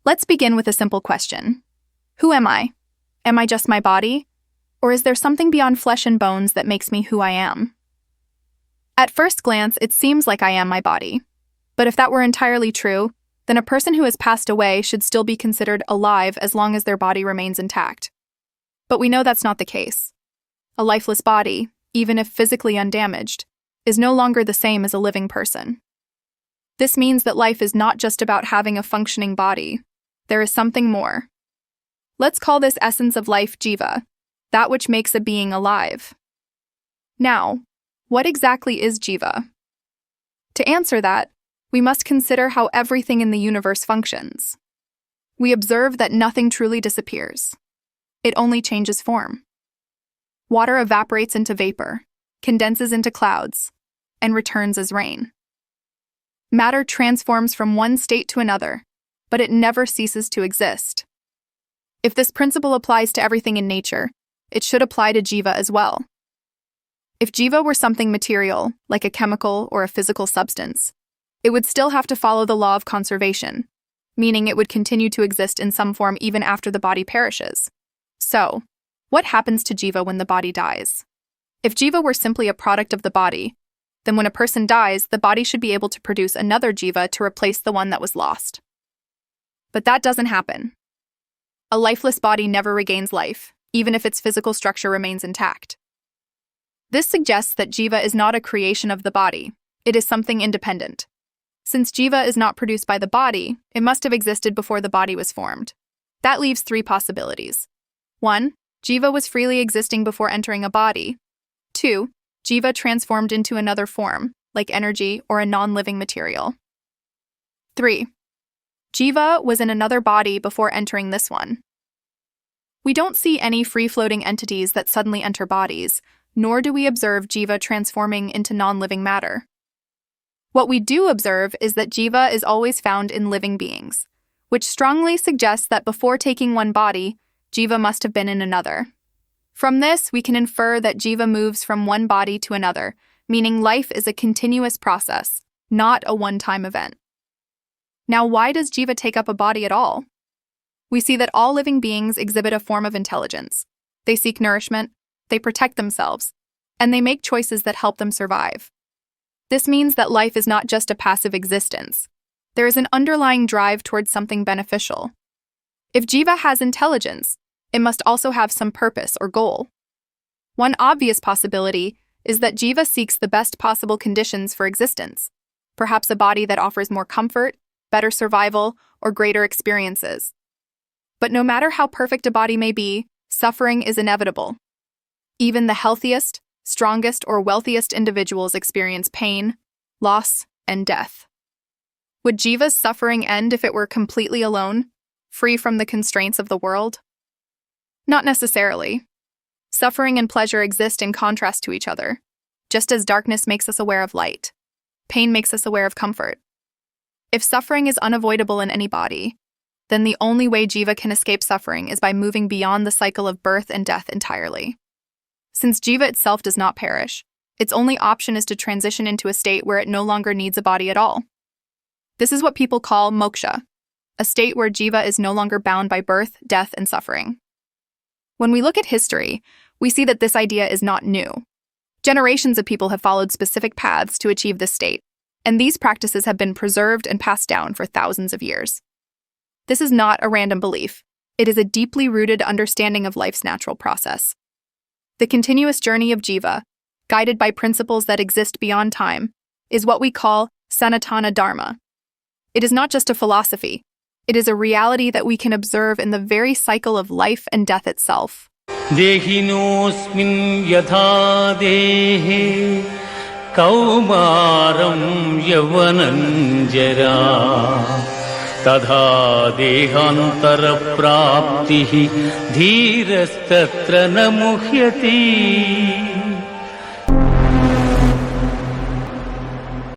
Let's begin with a simple question. Who am I? Am I just my body? Or is there something beyond flesh and bones that makes me who I am? At first glance, it seems like I am my body. But if that were entirely true, then a person who has passed away should still be considered alive as long as their body remains intact. But we know that's not the case. A lifeless body, even if physically undamaged, is no longer the same as a living person. This means that life is not just about having a functioning body. There is something more. Let's call this essence of life Jiva, that which makes a being alive. Now, what exactly is Jiva? To answer that, we must consider how everything in the universe functions. We observe that nothing truly disappears. It only changes form. Water evaporates into vapor, condenses into clouds, and returns as rain. Matter transforms from one state to another, but it never ceases to exist. If this principle applies to everything in nature, it should apply to Jiva as well. If Jiva were something material, like a chemical or a physical substance, it would still have to follow the law of conservation, meaning it would continue to exist in some form even after the body perishes. So, what happens to Jiva when the body dies? If Jiva were simply a product of the body, then when a person dies, the body should be able to produce another Jiva to replace the one that was lost. But that doesn't happen. A lifeless body never regains life, even if its physical structure remains intact. This suggests that Jiva is not a creation of the body, it is something independent. Since Jiva is not produced by the body, it must have existed before the body was formed. That leaves three possibilities. 1. Jiva was freely existing before entering a body. 2. Jiva transformed into another form, like energy or a non-living material. 3. Jiva was in another body before entering this one. We don't see any free-floating entities that suddenly enter bodies, nor do we observe Jiva transforming into non-living matter. What we do observe is that Jiva is always found in living beings, which strongly suggests that before taking one body, Jiva must have been in another. From this, we can infer that Jiva moves from one body to another, meaning life is a continuous process, not a one-time event. Now, why does Jiva take up a body at all? We see that all living beings exhibit a form of intelligence. They seek nourishment, they protect themselves, and they make choices that help them survive. This means that life is not just a passive existence. There is an underlying drive towards something beneficial. If Jiva has intelligence, it must also have some purpose or goal. One obvious possibility is that Jiva seeks the best possible conditions for existence, perhaps a body that offers more comfort, better survival, or greater experiences. But no matter how perfect a body may be, suffering is inevitable. Even the healthiest, strongest, or wealthiest individuals experience pain, loss, and death. Would Jiva's suffering end if it were completely alone, free from the constraints of the world? Not necessarily. Suffering and pleasure exist in contrast to each other, just as darkness makes us aware of light. Pain makes us aware of comfort. If suffering is unavoidable in any body, then the only way Jiva can escape suffering is by moving beyond the cycle of birth and death entirely. Since Jiva itself does not perish, its only option is to transition into a state where it no longer needs a body at all. This is what people call Moksha, a state where Jiva is no longer bound by birth, death, and suffering. When we look at history, we see that this idea is not new. Generations of people have followed specific paths to achieve this state, and these practices have been preserved and passed down for thousands of years. This is not a random belief. It is a deeply rooted understanding of life's natural process. The continuous journey of Jiva, guided by principles that exist beyond time, is what we call Sanatana Dharma. It is not just a philosophy. It is a reality that we can observe in the very cycle of life and death itself. Dehinosmin yatha dehe kaumaram yavananjara तथा देहांतर प्राप्ति धीरस्तत्र न मुह्यति